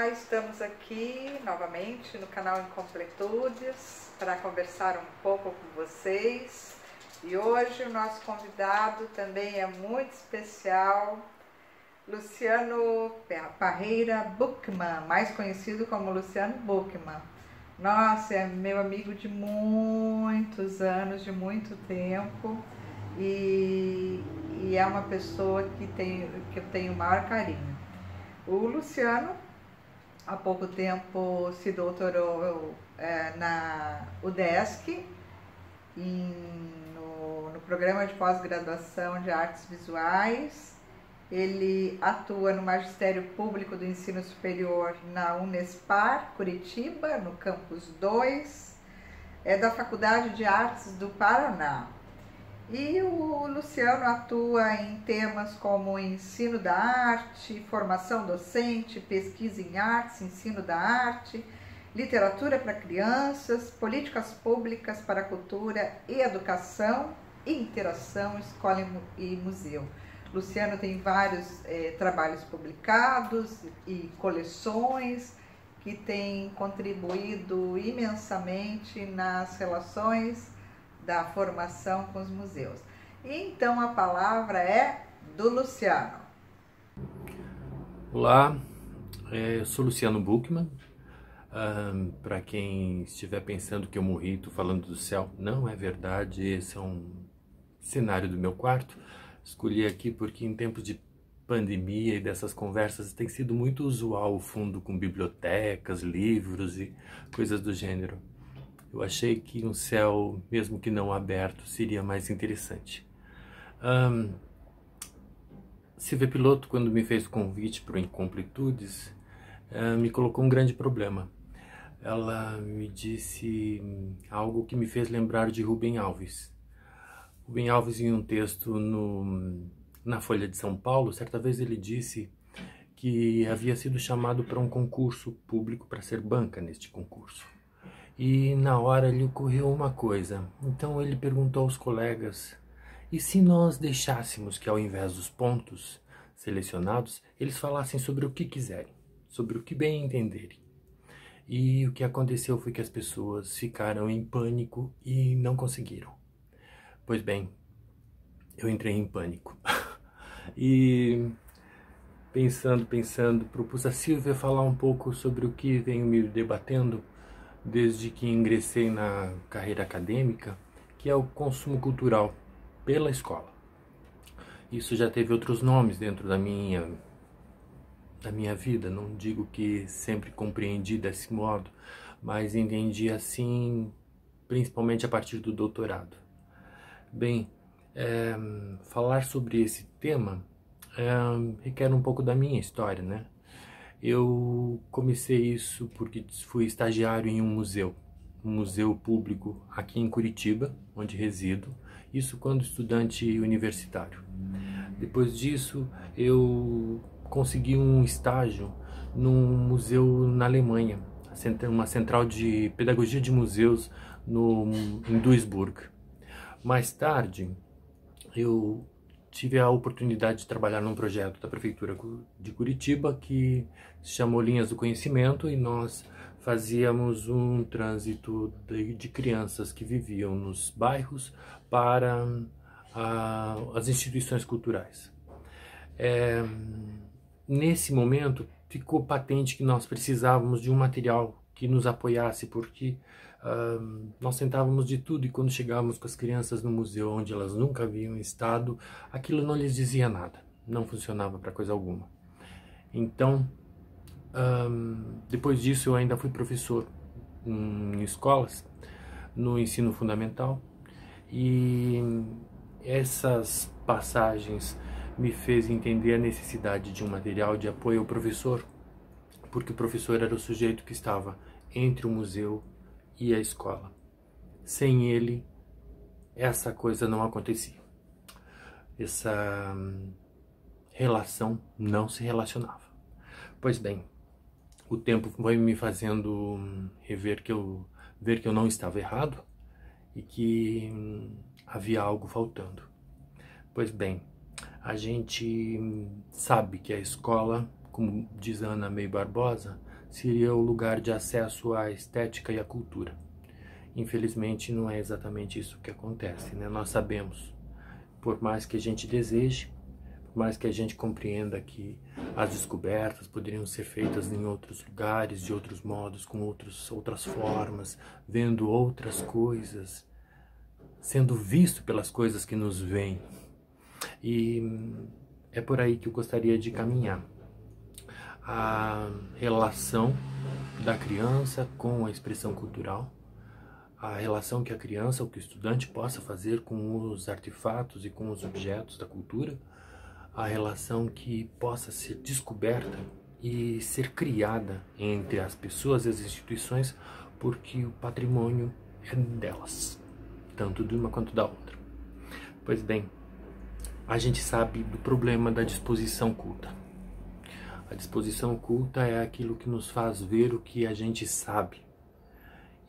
Olá, estamos aqui novamente no canal Incompletudes para conversar um pouco com vocês. E hoje o nosso convidado também é muito especial, Luciano Parreira Buchmann, mais conhecido como Luciano Buchmann. Nossa, é meu amigo de muitos anos, de muito tempo, e é uma pessoa que eu tenho o maior carinho. O Luciano, há pouco tempo, se doutorou na UDESC, no programa de pós-graduação de artes visuais. Ele atua no Magistério Público do Ensino Superior na Unespar, Curitiba, no Campus 2, da Faculdade de Artes do Paraná. E o Luciano atua em temas como ensino da arte, formação docente, pesquisa em artes, ensino da arte, literatura para crianças, políticas públicas para a cultura e educação, e interação, escola e museu. Luciano tem vários trabalhos publicados e coleções que têm contribuído imensamente nas relações da formação com os museus. E então a palavra é do Luciano. Olá, eu sou Luciano Buchmann. Para quem estiver pensando que eu morri, estou falando do céu, não é verdade. Esse é um cenário do meu quarto. Escolhi aqui porque em tempos de pandemia e dessas conversas tem sido muito usual o fundo com bibliotecas, livros e coisas do gênero. Eu achei que um céu, mesmo que não aberto, seria mais interessante. Silvia Piloto, quando me fez o convite para o Incompletudes, me colocou um grande problema. Ela me disse algo que me fez lembrar de Rubem Alves. Rubem Alves, em um texto na Folha de São Paulo, certa vez ele disse que havia sido chamado para um concurso público para ser banca neste concurso. E na hora lhe ocorreu uma coisa. Então ele perguntou aos colegas: e se nós deixássemos que ao invés dos pontos selecionados, eles falassem sobre o que quiserem, sobre o que bem entenderem? E o que aconteceu foi que as pessoas ficaram em pânico e não conseguiram. Pois bem, eu entrei em pânico. E pensando, propus a Silvia falar um pouco sobre o que venho me debatendo desde que ingressei na carreira acadêmica, que é o consumo cultural pela escola. Isso já teve outros nomes dentro da minha vida, não digo que sempre compreendi desse modo, mas entendi assim, principalmente a partir do doutorado. Bem, falar sobre esse tema requer um pouco da minha história, né? Eu comecei isso porque fui estagiário em um museu público aqui em Curitiba, onde resido, isso quando estudante universitário. Depois disso, eu consegui um estágio num museu na Alemanha, uma central de pedagogia de museus em Duisburg. Mais tarde, eu tive a oportunidade de trabalhar num projeto da Prefeitura de Curitiba que se chamou Linhas do Conhecimento, e nós fazíamos um trânsito de crianças que viviam nos bairros para as instituições culturais. Nesse momento ficou patente que nós precisávamos de um material que nos apoiasse, porque nós tentávamos de tudo, e quando chegávamos com as crianças no museu onde elas nunca haviam estado, aquilo não lhes dizia nada, não funcionava para coisa alguma. Então, depois disso eu ainda fui professor em escolas, no ensino fundamental, e essas passagens me fez entender a necessidade de um material de apoio ao professor, porque o professor era o sujeito que estava entre o museu e a escola. Sem ele, essa coisa não acontecia. Essa relação não se relacionava. Pois bem, o tempo foi me fazendo ver que eu não estava errado e que havia algo faltando. Pois bem, a gente sabe que a escola, como diz Ana May Barbosa, seria o lugar de acesso à estética e à cultura. Infelizmente, não é exatamente isso que acontece, né? Nós sabemos, por mais que a gente deseje, por mais que a gente compreenda que as descobertas poderiam ser feitas em outros lugares, de outros modos, com outras formas, vendo outras coisas, sendo visto pelas coisas que nos veem. E é por aí que eu gostaria de caminhar. A relação da criança com a expressão cultural, a relação que a criança ou que o estudante possa fazer com os artefatos e com os objetos da cultura, a relação que possa ser descoberta e ser criada entre as pessoas e as instituições, porque o patrimônio é delas, tanto de uma quanto da outra. Pois bem, a gente sabe do problema da disposição culta. A disposição culta é aquilo que nos faz ver o que a gente sabe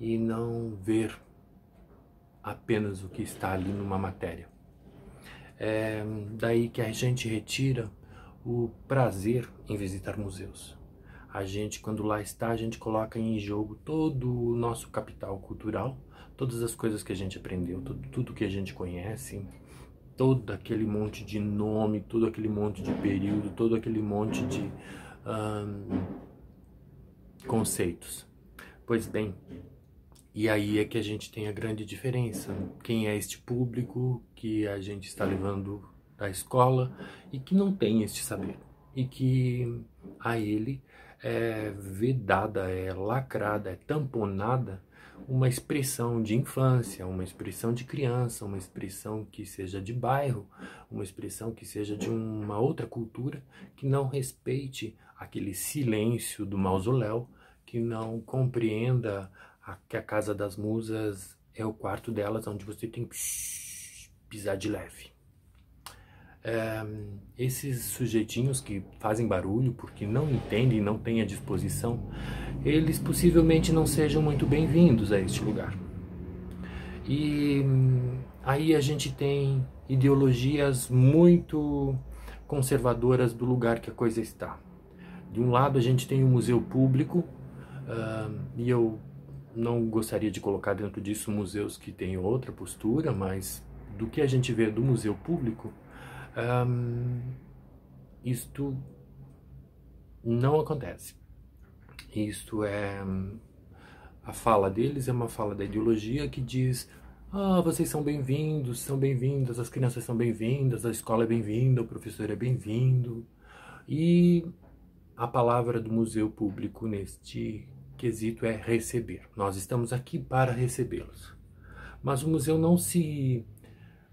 e não ver apenas o que está ali numa matéria. É daí que a gente retira o prazer em visitar museus. A gente, quando lá está, a gente coloca em jogo todo o nosso capital cultural, todas as coisas que a gente aprendeu, tudo que a gente conhece, todo aquele monte de nome, todo aquele monte de período, todo aquele monte de conceitos. Pois bem, e aí é que a gente tem a grande diferença. Quem é este público que a gente está levando da escola e que não tem este saber, e que a ele é vedada, é lacrada, é tamponada uma expressão de infância, uma expressão de criança, uma expressão que seja de bairro, uma expressão que seja de uma outra cultura, que não respeite aquele silêncio do mausoléu, que não compreenda que a casa das musas é o quarto delas, onde você tem que pisar de leve. Esses sujeitinhos que fazem barulho porque não entendem, não têm a disposição, eles possivelmente não sejam muito bem-vindos a este lugar. E aí a gente tem ideologias muito conservadoras do lugar que a coisa está. De um lado a gente tem o museu público, e eu não gostaria de colocar dentro disso museus que têm outra postura, mas do que a gente vê do museu público, isto não acontece. Isto é, a fala deles é uma fala da ideologia que diz: vocês são bem-vindos, são bem-vindas, as crianças são bem-vindas, a escola é bem-vinda, o professor é bem-vindo. E a palavra do museu público neste quesito é receber. Nós estamos aqui para recebê-los. Mas o museu não se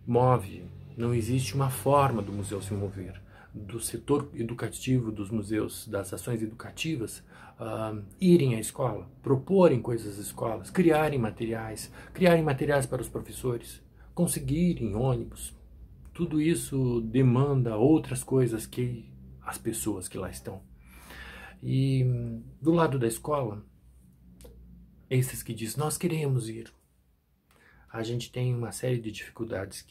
move, não existe uma forma do museu se mover. Do setor educativo dos museus, das ações educativas, irem à escola, proporem coisas às escolas, criarem materiais para os professores, conseguirem ônibus. Tudo isso demanda outras coisas que as pessoas que lá estão. E do lado da escola, esses que dizem, nós queremos ir. A gente tem uma série de dificuldades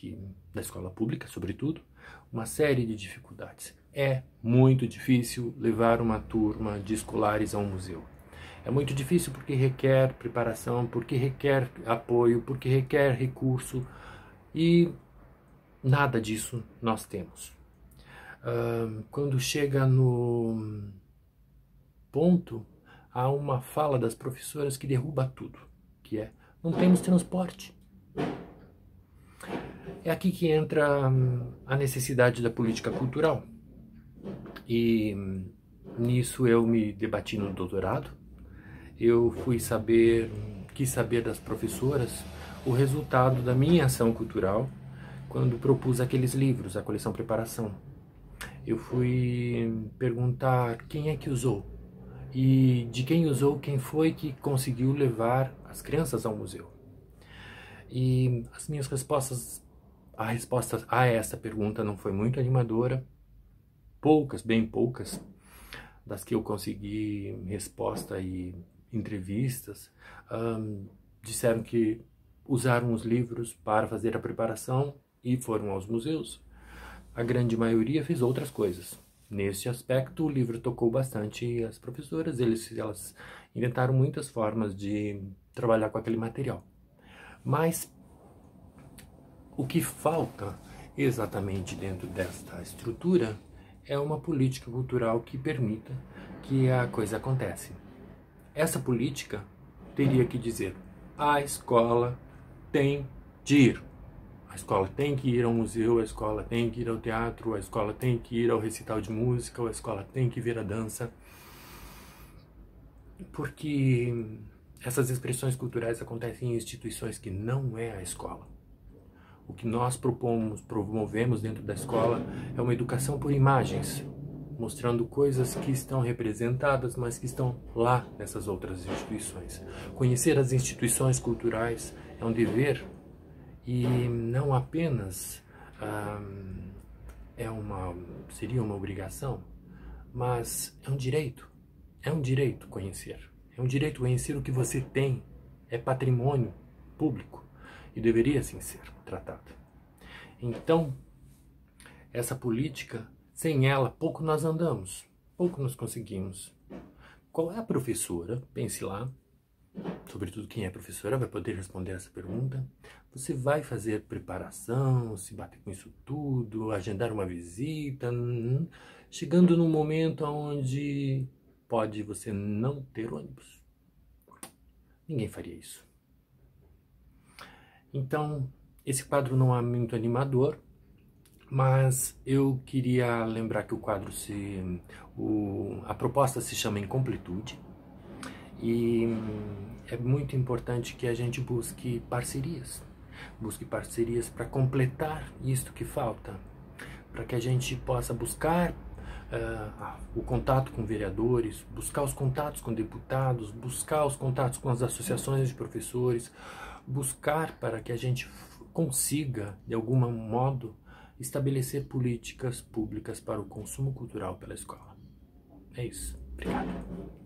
da escola pública, sobretudo, uma série de dificuldades. É muito difícil levar uma turma de escolares a um museu. É muito difícil porque requer preparação, porque requer apoio, porque requer recurso, e nada disso nós temos. Quando chega no ponto, há uma fala das professoras que derruba tudo, que é, não temos transporte. É aqui que entra a necessidade da política cultural. E nisso eu me debati no doutorado. Eu quis saber das professoras o resultado da minha ação cultural quando propus aqueles livros, a coleção Preparação. Eu fui perguntar quem é que usou. E de quem usou, quem foi que conseguiu levar as crianças ao museu. E as minhas respostas, a resposta a essa pergunta não foi muito animadora. Poucas, bem poucas, das que eu consegui resposta e entrevistas, disseram que usaram os livros para fazer a preparação e foram aos museus. A grande maioria fez outras coisas. Nesse aspecto, o livro tocou bastante as professoras, elas inventaram muitas formas de trabalhar com aquele material. Mas o que falta exatamente dentro desta estrutura é uma política cultural que permita que a coisa aconteça. Essa política teria que dizer: a escola tem de ir. A escola tem que ir ao museu, a escola tem que ir ao teatro, a escola tem que ir ao recital de música, a escola tem que ver a dança. Porque essas expressões culturais acontecem em instituições que não é a escola. O que nós promovemos dentro da escola é uma educação por imagens, mostrando coisas que estão representadas, mas que estão lá nessas outras instituições. Conhecer as instituições culturais é um dever e não apenas seria uma obrigação, mas é um direito. É um direito conhecer. É um direito conhecer o que você tem. É patrimônio público e deveria assim ser tratado. Então, essa política, sem ela, pouco nós andamos, pouco nós conseguimos. Qual é a professora? Pense lá. Sobretudo quem é professora vai poder responder essa pergunta. Você vai fazer preparação, se bater com isso tudo, agendar uma visita, chegando num momento onde pode você não ter ônibus. Ninguém faria isso. Então, esse quadro não é muito animador, mas eu queria lembrar que o quadro a proposta se chama Incompletude. E é muito importante que a gente busque parcerias para completar isto que falta, para que a gente possa buscar o contato com vereadores, buscar os contatos com deputados, buscar os contatos com as associações de professores, buscar para que a gente consiga, de algum modo, estabelecer políticas públicas para o consumo cultural pela escola. É isso. Obrigado.